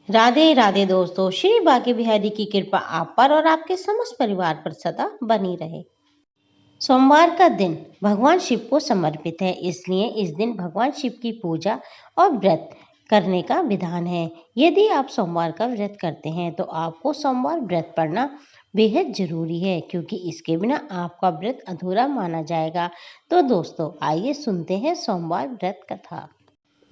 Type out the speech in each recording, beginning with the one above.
राधे राधे दोस्तों, श्री बांके बिहारी की कृपा आप पर और आपके समस्त परिवार पर सदा बनी रहे। सोमवार का दिन भगवान शिव को समर्पित है, इसलिए इस दिन भगवान शिव की पूजा और व्रत करने का विधान है। यदि आप सोमवार का व्रत करते हैं तो आपको सोमवार व्रत पढ़ना बेहद जरूरी है, क्योंकि इसके बिना आपका व्रत अधूरा माना जाएगा। तो दोस्तों, आइए सुनते हैं सोमवार व्रत कथा।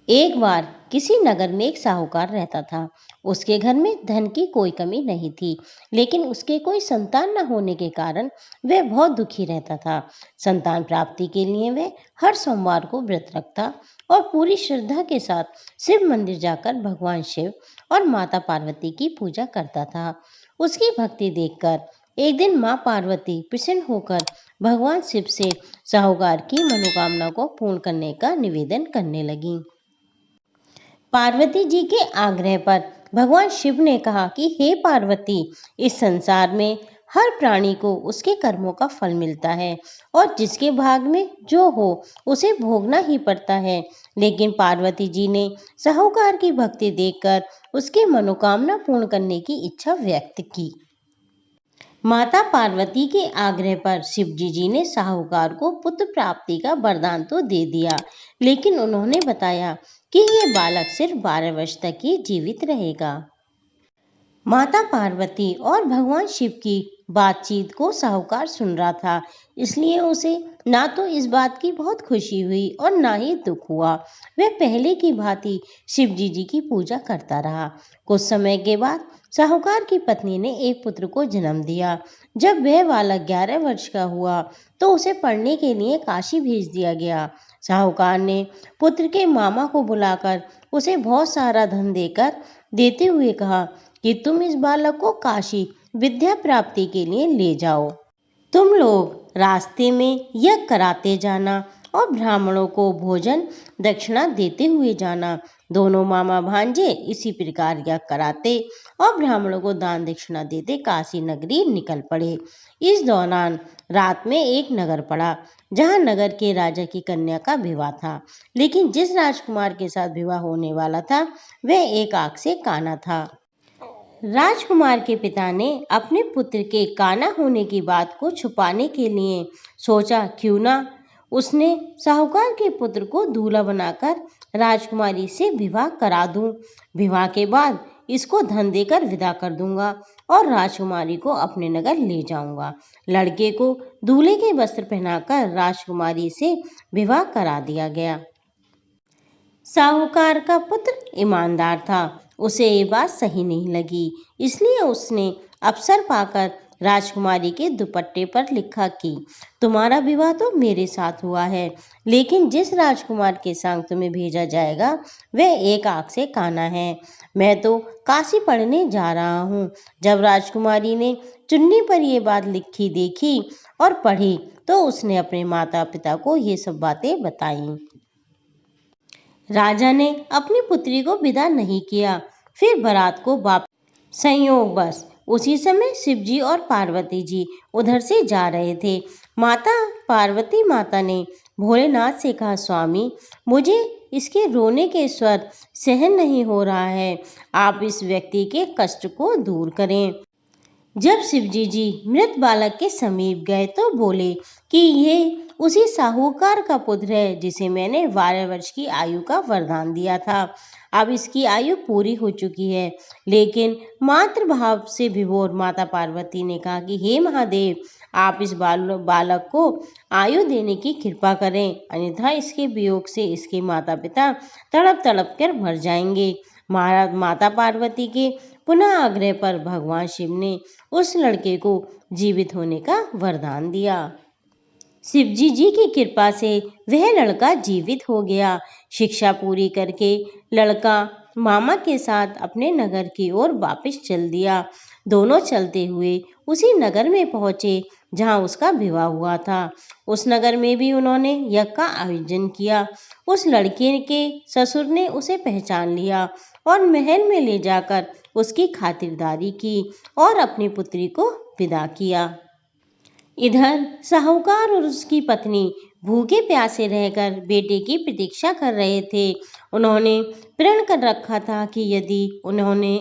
एक बार किसी नगर में एक साहूकार रहता था। उसके घर में धन की कोई कमी नहीं थी, लेकिन उसके कोई संतान न होने के कारण वह बहुत दुखी रहता था। संतान प्राप्ति के लिए वह हर सोमवार को व्रत रखता और पूरी श्रद्धा के साथ शिव मंदिर जाकर भगवान शिव और माता पार्वती की पूजा करता था। उसकी भक्ति देखकर एक दिन माँ पार्वती प्रसन्न होकर भगवान शिव से साहूकार की मनोकामना को पूर्ण करने का निवेदन करने लगी। पार्वती जी के आग्रह पर भगवान शिव ने कहा कि हे पार्वती, इस संसार में हर प्राणी को उसके कर्मों का फल मिलता है और जिसके भाग में जो हो उसे भोगना ही पड़ता है। लेकिन पार्वती जी ने साहूकार की भक्ति देखकर उसकी मनोकामना पूर्ण करने की इच्छा व्यक्त की। माता पार्वती के आग्रह पर शिवजी जी ने साहूकार को पुत्र प्राप्ति का वरदान तो दे दिया, लेकिन उन्होंने बताया कि ये बालक सिर्फ 12 वर्ष तक ही जीवित रहेगा। माता पार्वती और भगवान शिव की बातचीत को साहूकार सुन रहा था, इसलिए उसे ना तो इस बात की बहुत खुशी हुई और ना ही दुख हुआ। वह पहले की भांति शिवजी जी की पूजा करता रहा। कुछ समय के बाद साहूकार की पत्नी ने एक पुत्र को जन्म दिया। जब वह बालक 11 वर्ष का हुआ तो उसे पढ़ने के लिए काशी भेज दिया गया। साहूकार ने पुत्र के मामा को बुलाकर उसे बहुत सारा धन देते हुए कहा कि तुम इस बालक को काशी विद्या प्राप्ति के लिए ले जाओ। तुम लोग रास्ते में यज्ञ कराते जाना और ब्राह्मणों को भोजन दक्षिणा देते हुए जाना। दोनों मामा भांजे इसी प्रकार यज्ञ कराते और ब्राह्मणों को दान दक्षिणा देते काशी नगरी निकल पड़े। इस दौरान रात में एक नगर पड़ा, जहां नगर के राजा की कन्या का विवाह था। लेकिन जिस राजकुमार के साथ विवाह होने वाला था वह एक आंख से काना था। राजकुमार के पिता ने अपने पुत्र के काना होने की बात को छुपाने के लिए सोचा, क्यों ना उसने साहूकार के पुत्र को दूल्हा बनाकर राजकुमारी से विवाह करा दूं। विवाह के बाद इसको धन देकर विदा कर दूंगा और राजकुमारी को अपने नगर ले जाऊंगा। लड़के को दूल्हे के वस्त्र पहनाकर राजकुमारी से विवाह करा दिया गया। साहूकार का पुत्र ईमानदार था, उसे ये बात सही नहीं लगी, इसलिए उसने अवसर पाकर राजकुमारी के दुपट्टे पर लिखा कि तुम्हारा विवाह तो मेरे साथ हुआ है, लेकिन जिस राजकुमार के संग तुम्हें भेजा जाएगा वह एक आंख से काना है। मैं तो काशी पढ़ने जा रहा हूँ। जब राजकुमारी ने चुन्नी पर यह बात लिखी देखी और पढ़ी तो उसने अपने माता पिता को ये सब बातें बताईं। राजा ने अपनी पुत्री को विदा नहीं किया, फिर बारात को संयोगवश उसी समय शिवजी और पार्वती जी उधर से जा रहे थे। पार्वती माता ने भोलेनाथ से कहा, स्वामी, मुझे इसके रोने के स्वर सहन नहीं हो रहा है, आप इस व्यक्ति के कष्ट को दूर करें। जब शिवजी जी मृत बालक के समीप गए तो बोले कि ये उसी साहूकार का पुत्र है जिसे मैंने 12 वर्ष की आयु का वरदान दिया था। अब इसकी आयु पूरी हो चुकी है। लेकिन मातृभाव से विभोर माता पार्वती ने कहा कि हे महादेव, आप इस बालक को आयु देने की कृपा करें, अन्यथा इसके वियोग से इसके माता पिता तड़प तड़प कर मर जाएंगे। माता पार्वती के पुनः आग्रह पर भगवान शिव ने उस लड़के को जीवित होने का वरदान दिया। शिवजी जी की कृपा से वह लड़का जीवित हो गया। शिक्षा पूरी करके लड़का मामा के साथ अपने नगर की ओर वापस चल दिया। दोनों चलते हुए उसी नगर में पहुंचे जहां उसका विवाह हुआ था। उस नगर में भी उन्होंने यज्ञ का आयोजन किया। उस लड़के के ससुर ने उसे पहचान लिया और महल में ले जाकर उसकी खातिरदारी की और अपनी पुत्री को विदा किया। इधर साहूकार और उसकी पत्नी भूखे प्यासे रहकर बेटे की प्रतीक्षा कर रहे थे। उन्होंने प्रण कर रखा था कि यदि उन्होंने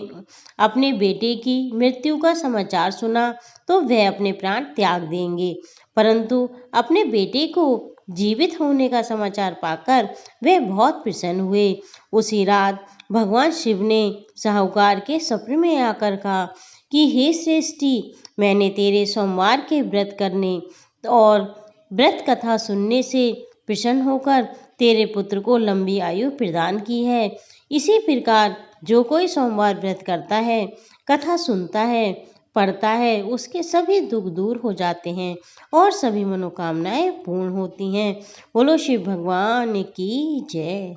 अपने बेटे की मृत्यु का समाचार सुना तो वह अपने प्राण त्याग देंगे, परंतु अपने बेटे को जीवित होने का समाचार पाकर वे बहुत प्रसन्न हुए। उसी रात भगवान शिव ने साहूकार के सपने में आकर कहा कि हे श्रेष्ठी, मैंने तेरे सोमवार के व्रत करने और व्रत कथा सुनने से प्रसन्न होकर तेरे पुत्र को लंबी आयु प्रदान की है। इसी प्रकार जो कोई सोमवार व्रत करता है, कथा सुनता है, पढ़ता है, उसके सभी दुख दूर हो जाते हैं और सभी मनोकामनाएं पूर्ण होती हैं। बोलो शिव भगवान की जय।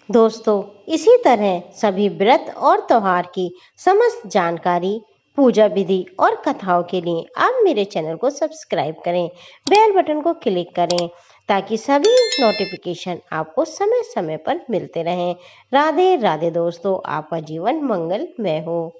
दोस्तों, इसी तरह सभी व्रत और त्योहार की समस्त जानकारी, पूजा विधि और कथाओं के लिए आप मेरे चैनल को सब्सक्राइब करें, बेल बटन को क्लिक करें ताकि सभी नोटिफिकेशन आपको समय समय पर मिलते रहें। राधे राधे दोस्तों, आपका जीवन मंगलमय हो।